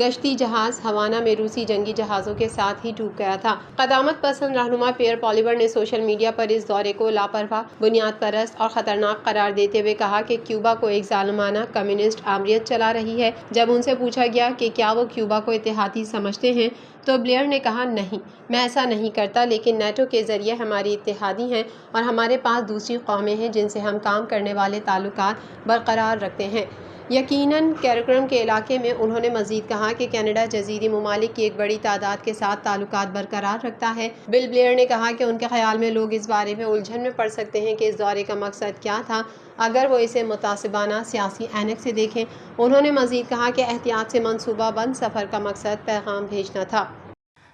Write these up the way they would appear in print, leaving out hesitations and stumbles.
گشتی جہاز ہوانا میں روسی جنگی جہازوں کے ساتھ ہی ڈوب گیا تھا۔ قدامت پسند رہنما پیئر پالیور نے سوشل میڈیا پر اس دورے کو لاپرواہ، بنیاد پرست اور خطرناک قرار دیتے ہوئے کہا کہ کیوبا کو ایک ظالمانہ کمیونسٹ آمریت چلا رہی ہے۔ جب ان سے پوچھا گیا کہ کیا وہ کیوبا کو اتحادی سمجھتے ہیں تو بلیئر نے کہا نہیں، میں ایسا نہیں کرتا، لیکن نیٹو کے ذریعے ہماری اتحادی ہیں اور ہمارے پاس دوسری قومیں ہیں جن سے ہم کام کرنے والے تعلقات برقرار رکھتے ہیں، یقیناً کیریکرم کے علاقے میں۔ انہوں نے مزید کہا کہ کینیڈا جزیری ممالک کی ایک بڑی تعداد کے ساتھ تعلقات برقرار رکھتا ہے۔ بل بلیئر نے کہا کہ ان کے خیال میں لوگ اس بارے میں الجھن میں پڑ سکتے ہیں کہ اس دورے کا مقصد کیا تھا اگر وہ اسے متعصبانہ سیاسی عینک سے دیکھیں۔ انہوں نے مزید کہا کہ احتیاط سے منصوبہ بند سفر کا مقصد پیغام بھیجنا تھا۔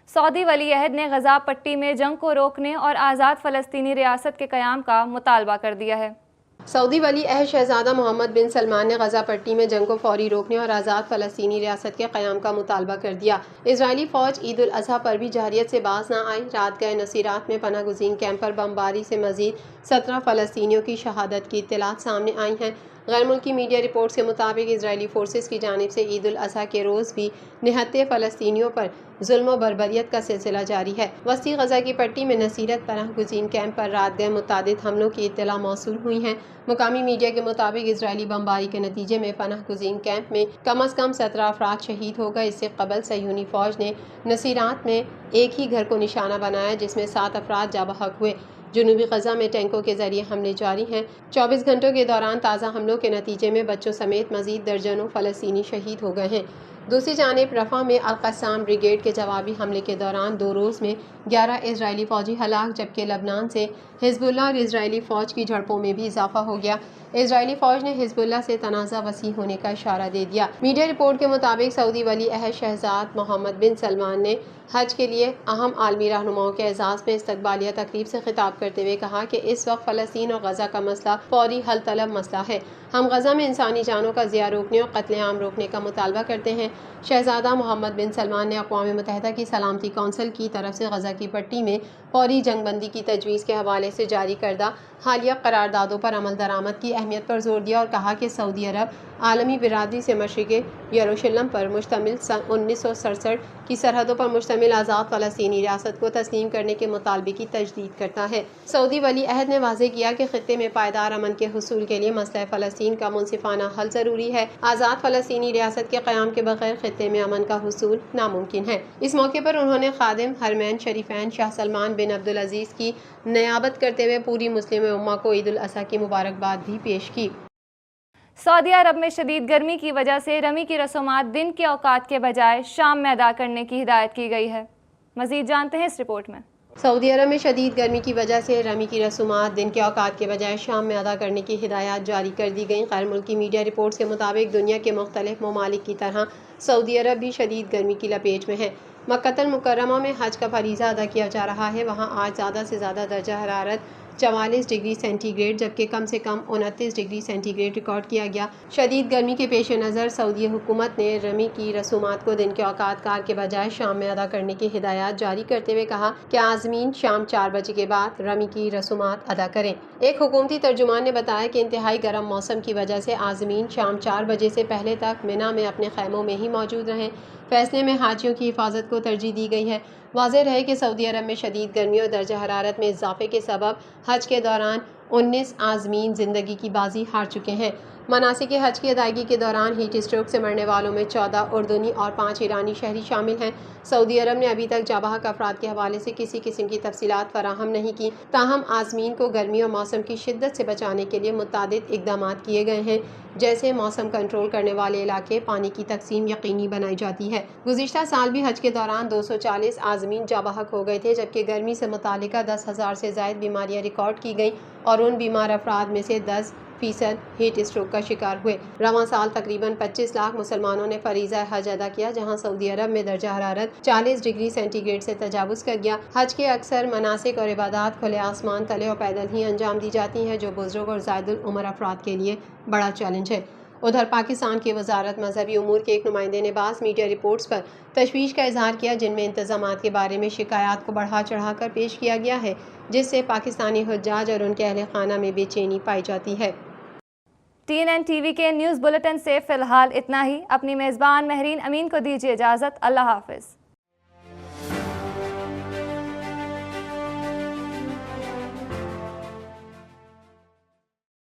سعودی ولی عہد نے غزہ پٹی میں جنگ کو روکنے اور آزاد فلسطینی ریاست کے قیام کا مطالبہ کر دیا ہے۔ سعودی ولی عہد شہزادہ محمد بن سلمان نے غزہ پٹی میں جنگ کو فوری روکنے اور آزاد فلسطینی ریاست کے قیام کا مطالبہ کر دیا۔ اسرائیلی فوج عید الاضحیٰ پر بھی جارحیت سے باز نہ آئی۔ رات گئے نصیرات میں پناہ گزین کیمپ پر بمباری سے مزید 17 فلسطینیوں کی شہادت کی اطلاعات سامنے آئی ہیں۔ غیر ملکی میڈیا رپورٹس کے مطابق اسرائیلی فورسز کی جانب سے عید الاضحیٰ کے روز بھی نہتے فلسطینیوں پر ظلم و بربریت کا سلسلہ جاری ہے۔ وسطی غزہ کی پٹی میں نصیرت پناہ گزین کیمپ پر رات گئے متعدد حملوں کی اطلاع موصول ہوئی ہیں۔ مقامی میڈیا کے مطابق اسرائیلی بمباری کے نتیجے میں پناہ گزین کیمپ میں کم از کم 17 افراد شہید ہو گئے۔ اس سے قبل صہیونی فوج نے نصیرات میں ایک ہی گھر کو نشانہ بنایا جس میں 7 افراد جاں بحق ہوئے۔ جنوبی غزہ میں ٹینکوں کے ذریعے حملے جاری ہیں۔ 24 گھنٹوں کے دوران تازہ حملوں کے نتیجے میں بچوں سمیت مزید درجنوں فلسطینی شہید ہو گئے ہیں۔ دوسری جانب رفح میں القسام بریگیڈ کے جوابی حملے کے دوران 2 روز میں 11 اسرائیلی فوجی ہلاک، جبکہ لبنان سے حزب اللہ اور اسرائیلی فوج کی جھڑپوں میں بھی اضافہ ہو گیا۔ اسرائیلی فوج نے حزب اللہ سے تنازع وسیع ہونے کا اشارہ دے دیا۔ میڈیا رپورٹ کے مطابق سعودی ولی عہد شہزاد محمد بن سلمان نے حج کے لیے اہم عالمی رہنماؤں کے اعزاز میں استقبالیہ تقریب سے خطاب کرتے ہوئے کہا کہ اس وقت فلسطین اور غزہ کا مسئلہ فوری حل طلب مسئلہ ہے۔ ہم غزہ میں انسانی جانوں کا ضیاع روکنے اور قتل عام روکنے کا مطالبہ کرتے ہیں۔ شہزادہ محمد بن سلمان نے اقوام متحدہ کی سلامتی کونسل کی طرف سے غزہ کی پٹی میں فوری جنگ بندی کی تجویز کے حوالے سے جاری کردہ حالیہ قراردادوں پر عمل درآمد کی اہمیت پر زور دیا اور کہا کہ سعودی عرب عالمی برادری سے مشرق یروشلم پر مشتمل سن 1967 کی سرحدوں پر مشتمل آزاد فلسطینی ریاست کو تسلیم کرنے کے مطالبے کی تجدید کرتا ہے۔ سعودی ولی عہد نے واضح کیا کہ خطے میں پائیدار امن کے حصول کے لیے مسئلہ فلسطین کا منصفانہ حل ضروری ہے۔ آزاد فلسطینی ریاست کے قیام کے بغیر خطے میں امن کا حصول ناممکن ہے۔ اس موقع پر انہوں نے خادم حرمین شریفین شاہ سلمان بن عبدالعزیز کی نیابت کرتے ہوئے پوری مسلم امہ کو عید الاضحیٰ کی مبارکباد بھی پیش کی۔ سعودی عرب میں شدید گرمی کی وجہ سے رمی کی رسومات دن کے اوقات کے بجائے شام میں ادا کرنے کی ہدایت کی گئی ہے۔ مزید جانتے ہیں اس رپورٹ میں۔ سعودی عرب میں شدید گرمی کی وجہ سے رمی کی رسومات دن کے اوقات کے بجائے شام میں ادا کرنے کی ہدایات جاری کر دی گئیں۔ غیر ملکی میڈیا رپورٹس کے مطابق دنیا کے مختلف ممالک کی طرح سعودی عرب بھی شدید گرمی کی لپیٹ میں ہے۔ مکہ المکرمہ میں حج کا فریضہ ادا کیا جا رہا ہے۔ وہاں آج زیادہ سے زیادہ درجہ حرارت 44 ڈگری سینٹی گریڈ جبکہ کم سے کم 29 ڈگری سینٹی گریڈ ریکارڈ کیا گیا۔ شدید گرمی کے پیش نظر سعودی حکومت نے رمی کی رسومات کو دن کے اوقات کار کے بجائے شام میں ادا کرنے کی ہدایات جاری کرتے ہوئے کہا کہ عازمین شام 4 بجے کے بعد رمی کی رسومات ادا کریں۔ ایک حکومتی ترجمان نے بتایا کہ انتہائی گرم موسم کی وجہ سے عازمین شام 4 بجے سے پہلے تک مینا میں اپنے خیموں میں ہی موجود رہیں۔ فیصلے میں حاجیوں کی حفاظت کو ترجیح دی گئی ہے۔ واضح رہے کہ سعودی عرب میں شدید گرمی اور درجہ حرارت میں اضافے کے سبب حج کے دوران 19 عازمین زندگی کی بازی ہار چکے ہیں۔ مناسک حج کی ادائیگی کے دوران ہیٹ اسٹروک سے مرنے والوں میں 14 اردنی اور 5 ایرانی شہری شامل ہیں۔ سعودی عرب نے ابھی تک جاں بحق افراد کے حوالے سے کسی قسم کی تفصیلات فراہم نہیں کی، تاہم عازمین کو گرمی اور موسم کی شدت سے بچانے کے لیے متعدد اقدامات کیے گئے ہیں، جیسے موسم کنٹرول کرنے والے علاقے، پانی کی تقسیم یقینی بنائی جاتی ہے۔ گزشتہ سال بھی حج کے دوران 240 عازمین جاں بحق ہو گئے تھے، جبکہ گرمی سے متعلقہ 10,000 سے زائد بیماریاں ریکارڈ کی گئیں اور ان بیمار افراد میں سے 10% ہیٹ اسٹروک کا شکار ہوئے۔ رواں سال تقریباً 25 لاکھ مسلمانوں نے فریضہ حج ادا کیا، جہاں سعودی عرب میں درجہ حرارت 40 ڈگری سینٹی گریڈ سے تجاوز کر گیا۔ حج کے اکثر مناسک اور عبادات کھلے آسمان تلے اور پیدل ہی انجام دی جاتی ہیں، جو بزرگ اور زائد العمر افراد کے لیے بڑا چیلنج ہے۔ ادھر پاکستان کی وزارت مذہبی امور کے ایک نمائندے نے بعض میڈیا رپورٹس پر تشویش کا اظہار کیا، جن میں انتظامات کے بارے میں شکایات کو بڑھا چڑھا کر پیش کیا گیا ہے، جس سے پاکستانی حجاج اور ان کے اہل خانہ میں بے چینی پائی جاتی ہے۔ TNN TV کے نیوز بلیٹن سے فی الحال اتنا ہی. اپنی میزبان مہرین امین کو دیجیے اجازت. اللہ حافظ.